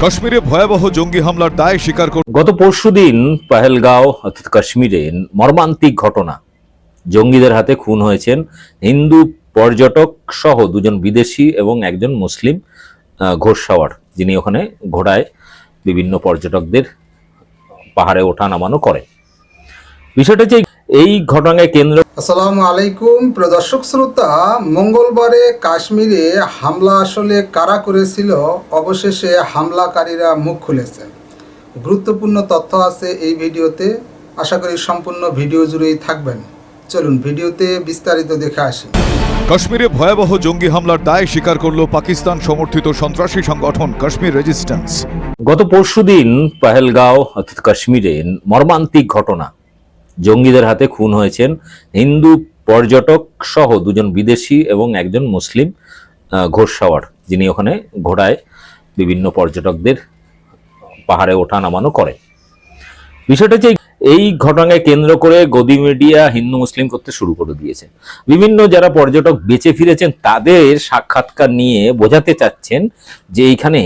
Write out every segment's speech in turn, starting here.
কাশ্মীরে ভয়াবহ জঙ্গি হামলার দায় স্বীকার গত পরশুদিন পহেলগাঁও অর্থাৎ কাশ্মীরে মর্মান্তিক ঘটনা। জঙ্গিদের হাতে খুন হয়েছেন হিন্দু পর্যটক সহ দুজন বিদেশি এবং একজন মুসলিম ঘোড়সাওয়ার, যিনি ওখানে ঘোড়ায় বিভিন্ন পর্যটকদের পাহাড়ে ওঠা নামানো করে। বিষয়টা হচ্ছে এই ঘটনায় কেন্দ্র। আসসালামু আলাইকুম প্রিয় দর্শক শ্রোতা, মঙ্গলবারে কাশ্মীরে হামলা আসলে কারা করেছিল, অবশেষে হামলাকারীরা মুখ খুলেছে। গুরুত্বপূর্ণ তথ্য আছে এই ভিডিওতে, আশা করি সম্পূর্ণ ভিডিও জুড়েই থাকবেন। চলুন ভিডিওতে বিস্তারিত দেখে আসি। কাশ্মীরে ভয়াবহ জঙ্গি হামলার দায় স্বীকার করল পাকিস্তান সমর্থিত সন্ত্রাসী সংগঠন কাশ্মীর রেজিস্ট্যান্স। গত পরশুদিন পহেলগাঁও অর্থাৎ কাশ্মীরে মর্মান্তিক ঘটনা। জঙ্গিদের হাতে খুন হয়েছেন হিন্দু পর্যটক সহ দুজন বিদেশি এবং একজন মুসলিম ঘোড়সাওয়ার, যিনি ওখানে ঘোড়ায় বিভিন্ন পর্যটকদের পাহাড়ে ওঠা নামানো করে। বিষয়টা হচ্ছে এই ঘটনাকে কেন্দ্র করে গদি মিডিয়া হিন্দু মুসলিম করতে শুরু করে দিয়েছে। বিভিন্ন যারা পর্যটক বেঁচে ফিরেছেন তাদের সাক্ষাৎকার নিয়ে বোঝাতে চাচ্ছেন যে এইখানে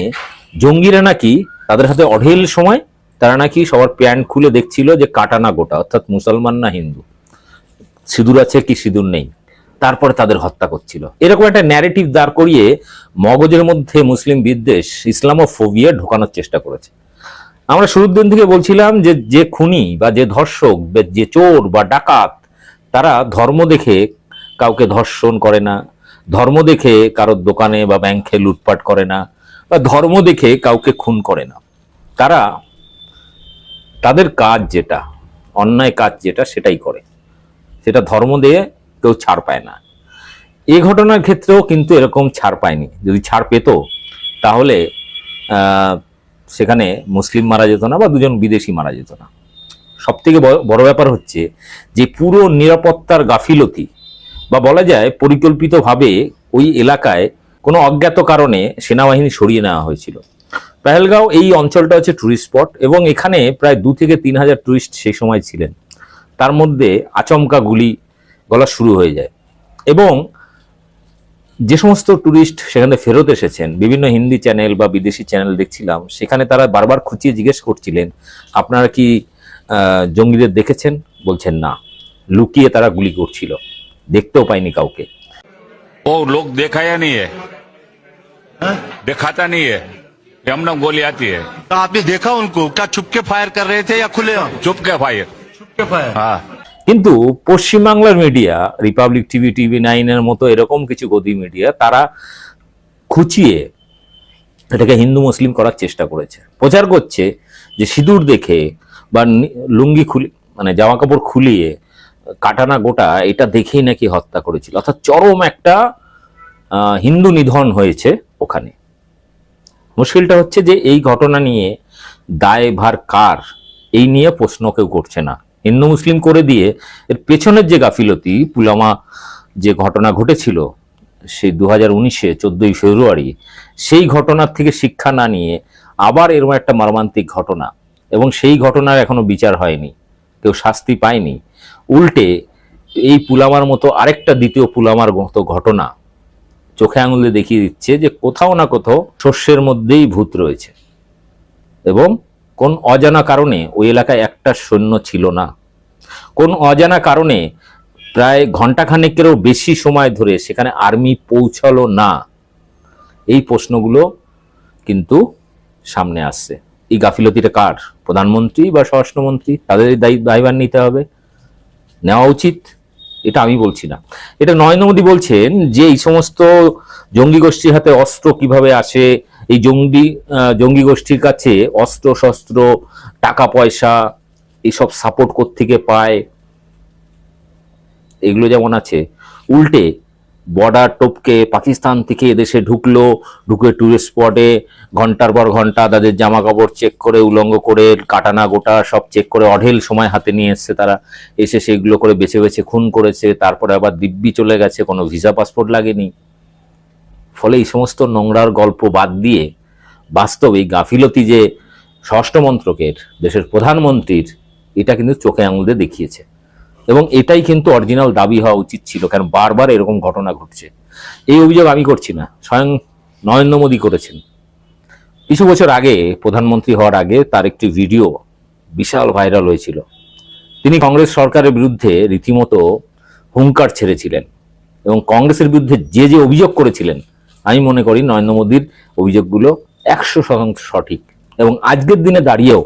জঙ্গিরা নাকি তাদের হাতে অঢেল সময়, তারা নাকি সবার প্যান্ট খুলে দেখছিল যে কাটানা গোটা, অর্থাৎ মুসলমান না হিন্দু, সিঁদুর আছে কি সিঁদুর নেই, তারপরে তাদের হত্যা করছিল। এরকম একটা ন্যারেটিভ দাঁড় করিয়ে মগজের মধ্যে মুসলিম বিদ্বেষ, ইসলামোফোবিয়া ঢোকানোর চেষ্টা করেছে। আমরা শুরুর দিন থেকে বলছিলাম যে যে খুনি বা যে ধর্ষক, যে চোর বা ডাকাত, তারা ধর্ম দেখে কাউকে ধর্ষণ করে না, ধর্ম দেখে কারোর দোকানে বা ব্যাংকে লুটপাট করে না, বা ধর্ম দেখে কাউকে খুন করে না। তারা তাদের কাজ যেটা, অন্যায় কাজ যেটা, সেটাই করে, সেটা ধর্ম দিয়ে কেউ ছাড় পায় না। এই ঘটনার ক্ষেত্রেও কিন্তু এরকম ছাড় পায়নি। যদি ছাড় পেত তাহলে সেখানে মুসলিম মারা যেত না বা দুজন বিদেশি মারা যেত না। সব থেকে বড় ব্যাপার হচ্ছে যে পুরো নিরাপত্তার গাফিলতি, বা বলা যায় পরিকল্পিতভাবে ওই এলাকায় কোনো অজ্ঞাত কারণে সেনাবাহিনী সরিয়ে নেওয়া হয়েছিল। পহেলগাঁও এই অঞ্চলটা হচ্ছে টুরিস্ট স্পট এবং এখানে প্রায় 2 থেকে 3 হাজার টুরিস্ট সেই সময় ছিলেন। তার মধ্যে আচমকা গুলি গলা শুরু হয়ে যায় এবং যে সমস্ত টুরিস্ট সেখানে ফেরত এসেছেন, বিভিন্ন হিন্দি চ্যানেল বা বিদেশি চ্যানেল দেখছিলাম, সেখানে তারা বারবার খুঁচিয়ে জিজ্ঞেস করছিলেন, আপনারা কি জঙ্গিদের দেখেছেন? বলছেন না, লুকিয়ে তারা গুলি করছিল, দেখতেও পায়নি কাউকে। वो लोग देखा या नहीं है? दिखाता नहीं है, हमने गोली आती है। तो आपने देखा उनको? क्या छुप के फायर कर रहे थे या खुले? चुप के फायर। छुप के फायर। हाँ, কিন্তু পশ্চিমবাংলার মিডিয়া, রিপাবলিক টিভি, TV9 মতো এরকম কিছু গদি মিডিয়া, তারা খুঁচিয়ে এটাকে হিন্দু মুসলিম করার চেষ্টা করেছে। প্রচার করছে যে সিঁদুর দেখে বা লুঙ্গি খুলে, মানে জামা কাপড় খুলিয়ে কাটানা গোটা, এটা দেখেই নাকি হত্যা করেছিল। অর্থাৎ চরম একটা হিন্দু নিধন হয়েছে ওখানে। মুশকিলটা হচ্ছে যে এই ঘটনা নিয়ে দায়ভার কার, এই নিয়ে প্রশ্ন কেউ করছে না। হিন্দু মুসলিম করে দিয়ে এর পেছনের যে গাফিলতি, পুলওয়ামা যে ঘটনা ঘটেছিল সেই 2019-এ 14ই ফেব্রুয়ারি, সেই ঘটনার থেকে শিক্ষা না নিয়ে আবার এরকম একটা মর্মান্তিক ঘটনা, এবং সেই ঘটনার এখনো বিচার হয়নি, কেউ শাস্তি পায়নি। উল্টে এই পুলওয়ামার মতো আরেকটা দ্বিতীয় পুলওয়ামার মতো ঘটনা চোখে আঙুলে দেখিয়ে দিচ্ছে যে কোথাও না কোথাও শস্যের মধ্যেই ভূত রয়েছে। এবং কোন অজানা কারণে ওই এলাকায় একটা সৈন্য ছিল না, কোন অজানা কারণে প্রায় ঘন্টাখানেকেরও বেশি সময় ধরে সেখানে আর্মি পৌঁছালো না। এই প্রশ্নগুলো কিন্তু সামনে আসছে। এই গাফিলতিটা কার? প্রধানমন্ত্রী বা স্বরাষ্ট্রমন্ত্রী? তাদের দায়ভার নিতে হবে, নেওয়া উচিত। এটা আমি বলছি না, এটা নরেন্দ্র মোদী বলছেন যে এই সমস্ত জঙ্গি গোষ্ঠীর হাতে অস্ত্র কিভাবে আসে, এই জঙ্গি গোষ্ঠীর কাছে অস্ত্র শস্ত্র, টাকা পয়সা, এইসব সাপোর্ট কোত্থেকে পায়, এগুলো যেমন আছে। উল্টে বর্ডার টপকে পাকিস্তান থেকে এদেশে ঢুকে টুরিস্ট স্পটে ঘন্টার পর ঘন্টা তাদের জামা কাপড় চেক করে, উলঙ্গ করে, কাটানা গোটা সব চেক করে অঢেল সময় হাতে নিয়ে এসছে তারা। এসে সেগুলো করে বেছে বেছে খুন করেছে, তারপরে আবার দিব্যি চলে গেছে, কোনো ভিসা পাসপোর্ট লাগেনি। ফলে এই সমস্ত নোংরার গল্প বাদ দিয়ে বাস্তবে গাফিলতি যে স্বরাষ্ট্র মন্ত্রকের, দেশের প্রধানমন্ত্রীর, এটা কিন্তু চোখে আঙুল দিয়ে দেখিয়েছে। এবং এটাই কিন্তু অরিজিনাল দাবি হওয়া উচিত ছিল, কারণ বারবার এরকম ঘটনা ঘটছে। এই অভিযোগ আমি করছি না, স্বয়ং নরেন্দ্র মোদী করেছেন। কিছু বছর আগে প্রধানমন্ত্রী হওয়ার আগে তার একটি ভিডিও বিশাল ভাইরাল হয়েছিল। তিনি কংগ্রেস সরকারের বিরুদ্ধে রীতিমতো হুঙ্কার ছেড়েছিলেন এবং কংগ্রেসের বিরুদ্ধে যে যে অভিযোগ করেছিলেন, আমি মনে করি নরেন্দ্র মোদীর অভিযোগগুলো 100% সঠিক। এবং আজকের দিনে দাঁড়িয়েও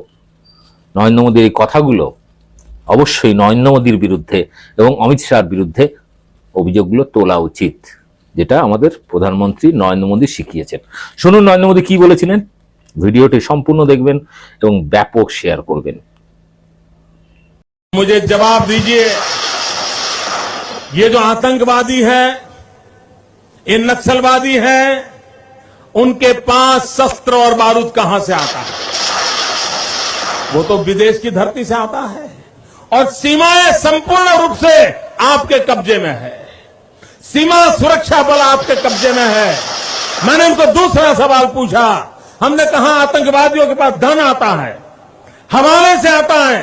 নরেন্দ্র মোদীর এই কথাগুলো অবশ্যই নরেন্দ্র মোদীর বিরুদ্ধে এবং অমিত শাহর বিরুদ্ধে অভিযোগগুলো তোলা উচিত, যেটা আমাদের প্রধানমন্ত্রী নরেন্দ্র মোদী শিখিয়েছেন। শুনুন নরেন্দ্র মোদী কি বলেছিলেন, ভিডিওটি সম্পূর্ণ দেখবেন এবং ব্যাপক শেয়ার করবেন। मुझे जवाब दीजिए, ये जो आतंकवादी है, ये नक्सलवादी है, उनके पास शस्त्र और बारूद कहां से आता है? वो तो विदेश की धरती से आता है और सीमाएं संपूर्ण रूप से आपके कब्जे में है। सीमा सुरक्षा बल आपके कब्जे में है। मैंने उनको दूसरा सवाल पूछा, हमने कहा आतंकवादियों के पास धन आता है, हवाले से आता है,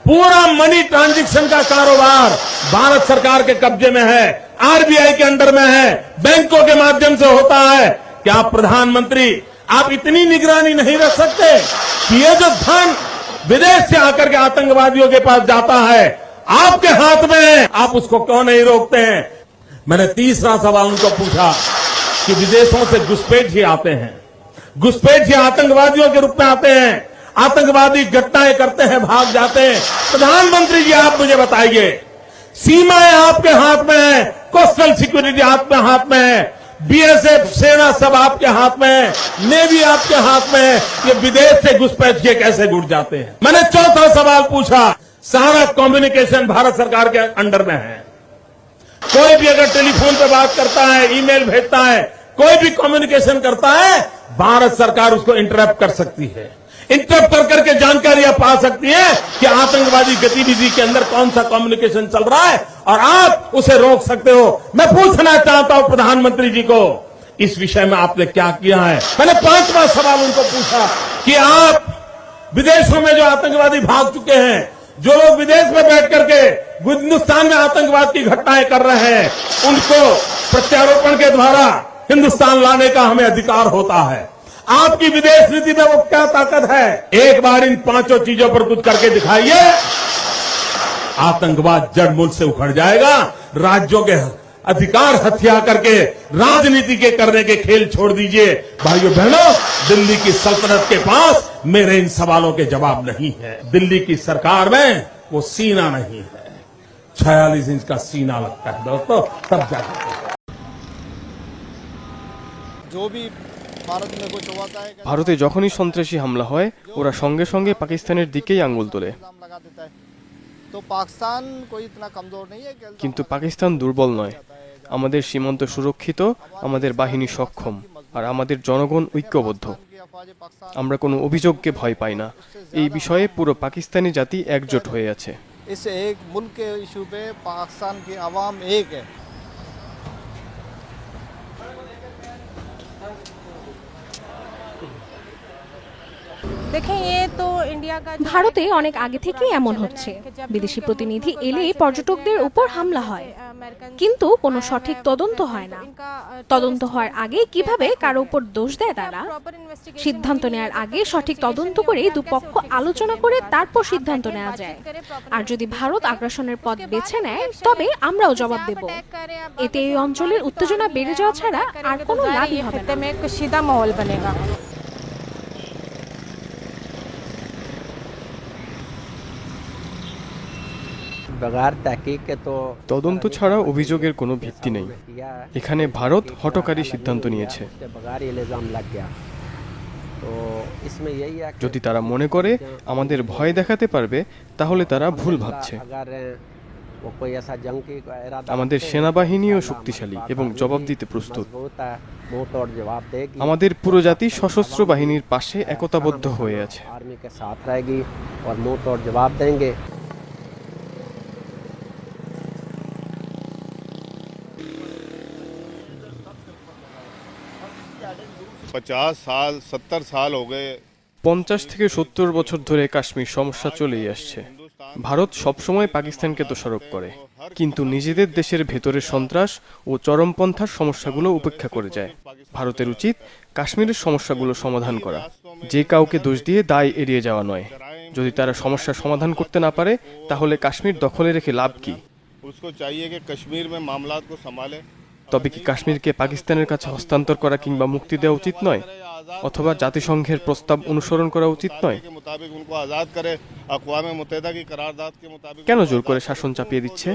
पूरा मनी ट्रांजैक्शन का कारोबार भारत सरकार के कब्जे में है, आरबीआई के अंडर में है, बैंकों के माध्यम से होता है। क्या प्रधानमंत्री आप इतनी निगरानी नहीं रख सकते कि ये जो धन विदेश से आकर के आतंकवादियों के पास जाता है आपके हाथ में है, आप उसको क्यों नहीं रोकते हैं? मैंने तीसरा सवाल उनको पूछा कि विदेशों से घुसपैठिए आते हैं, घुसपैठिए आतंकवादियों के रूप में आते हैं, आतंकवादी घटनाएं करते हैं, भाग जाते हैं। प्रधानमंत्री जी आप मुझे बताइए, सीमाएं आपके हाथ में है, कोस्टल सिक्योरिटी आपके हाथ में है, बीएसएफ सेना सब आपके हाथ में है, नेवी आपके हाथ में है, ये विदेश से घुसपैठिए कैसे घुट जाते हैं? मैंने चौथा सवाल पूछा, सारा कम्युनिकेशन भारत सरकार के अंडर में है। कोई भी अगर टेलीफोन पे बात करता है, ईमेल भेजता है, कोई भी कम्युनिकेशन करता है, भारत सरकार उसको इंटरप्ट कर सकती है, इंटरप्ट कर करके जानकारियां पा सकती है कि आतंकवादी गतिविधि के अंदर कौन सा कम्युनिकेशन चल रहा है और आप उसे रोक सकते हो। मैं पूछना चाहता हूं प्रधानमंत्री जी को, इस विषय में आपने क्या किया है? मैंने 5वां सवाल उनको पूछा कि आप विदेशों में जो आतंकवादी भाग चुके हैं, जो लोग विदेश में बैठ करके हिंदुस्तान में आतंकवाद की घटनाएं कर रहे हैं, उनको प्रत्यारोपण के द्वारा हिंदुस्तान लाने का हमें अधिकार होता है। आपकी विदेश नीति में वो क्या ताकत है? एक बार इन 5 चीजों पर कुछ करके दिखाइए, आतंकवाद जड़ मूल से उखड़ जाएगा। राज्यों के अधिकार हथिया करके राजनीति के करने के खेल छोड़ दीजिए। भाइयों बहनों, दिल्ली की सल्तनत के पास मेरे इन सवालों के जवाब नहीं है। दिल्ली की सरकार में वो सीना नहीं है, 46 इंच का सीना लगता है दोस्तों, तब जाकर जो भी भारत में कुछ हुआ था ভারতে যখনই সন্ত্রাসী হামলা হয় ওরা সঙ্গে সঙ্গে পাকিস্তানের দিকেই আঙ্গুল তোলে, इल्जाम लगा देता है। तो पाकिस्तान कोई इतना कमजोर नहीं है कि इल्जाम কিন্তু পাকিস্তান দুর্বল নয়। আমাদের সীমান্ত সুরক্ষিত, আমাদের বাহিনী সক্ষম আর আমাদের জনগণ ঐক্যবদ্ধ। की अफवाज पाकिस्तान আমরা কোনো অভিযোগকে ভয় পাই না। এই বিষয়ে পুরো পাকিস্তানি জাতি একজোট হয়ে আছে। इस एक मुल्क के इशू पे पाकिस्तान की आवाम एक है। ভারতে অনেক আগে থেকেই এমন হচ্ছে, বিদেশি প্রতিনিধি এলেই পর্যটকদের উপর হামলা হয়, কিন্তু কোনো সঠিক তদন্ত হয় না। তদন্ত হওয়ার আগে কিভাবে কারো উপর দোষ দেয় তারা? সিদ্ধান্ত নেওয়ার আগে সঠিক তদন্ত করে দুপক্ষ আলোচনা করে তারপর সিদ্ধান্ত নেওয়া যায়। আর যদি ভারত আগ্রাসনের পথ বেছে নেয় তবে আমরাও জবাব দেব। এতে এই অঞ্চলের উত্তেজনা বেড়ে যাওয়া ছাড়া আর কোনো লাভই হবে না। তদন্ত ছাড়া অভিযোগের কোনো ভিত্তি নেই। এখানে ভারত হঠকারী সিদ্ধান্ত নিয়েছে। যদি তারা মনে করে আমাদের ভয় দেখাতে পারবে তাহলে তারা ভুল ভাবছে। আমাদের সেনাবাহিনীও শক্তিশালী এবং জবাব দিতে প্রস্তুত। আমাদের পুরো জাতি সশস্ত্র বাহিনীর পাশে একতাবদ্ধ হয়ে আছে। पचास साल 70 साल हो गए। 50 থেকে 70 বছর ধরে কাশ্মীর সমস্যা চলেই আসছে। ভারত সবসময় পাকিস্তানকে দোষারোপ করে, কিন্তু নিজেদের দেশের ভেতরের সন্ত্রাস ও চরমপন্থার সমস্যাগুলো উপেক্ষা করে যায়। ভারতের উচিত কাশ্মীরের সমস্যাগুলো সমাধান করা, যে কাউকে দোষ দিয়ে দায় এড়িয়ে যাওয়া নয়। যদি তারা সমস্যার সমাধান করতে না পারে, তাহলে কাশ্মীর দখলে রেখে লাভ কি? তবে কি কাশ্মীরকে পাকিস্তানের কাছে হস্তান্তর করা কিংবা মুক্তি দেওয়া উচিত নয়? অথবা জাতিসংঘের প্রস্তাব অনুসরণ করা উচিত নয়? কেন জোর করে শাসন চাপিয়ে দিচ্ছে?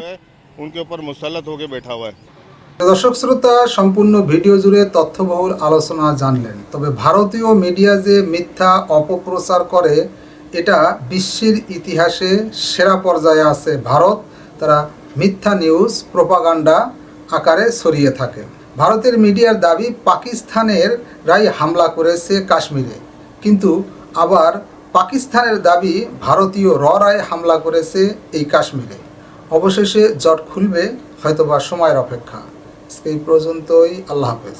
দর্শক শ্রোতা, সম্পূর্ণ ভিডিও জুড়ে তথ্যবহুল আলোচনা জানলেন। তবে ভারতীয় মিডিয়া যে মিথ্যা অপপ্রচার করে, এটা বিশ্বের ইতিহাসে সেরা পর্যায়ে আছে ভারত। তারা মিথ্যা নিউজ প্রোপাগান্ডা আকারে ছড়িয়ে থাকে। ভারতের মিডিয়ার দাবি পাকিস্তানের রাই হামলা করেছে কাশ্মীরে, কিন্তু আবার পাকিস্তানের দাবি ভারতীয় রায় হামলা করেছে এই কাশ্মীরে। অবশেষে জট খুলবে, হয়তোবা সময়ের অপেক্ষা। এই পর্যন্তই। আল্লাহ হাফেজ।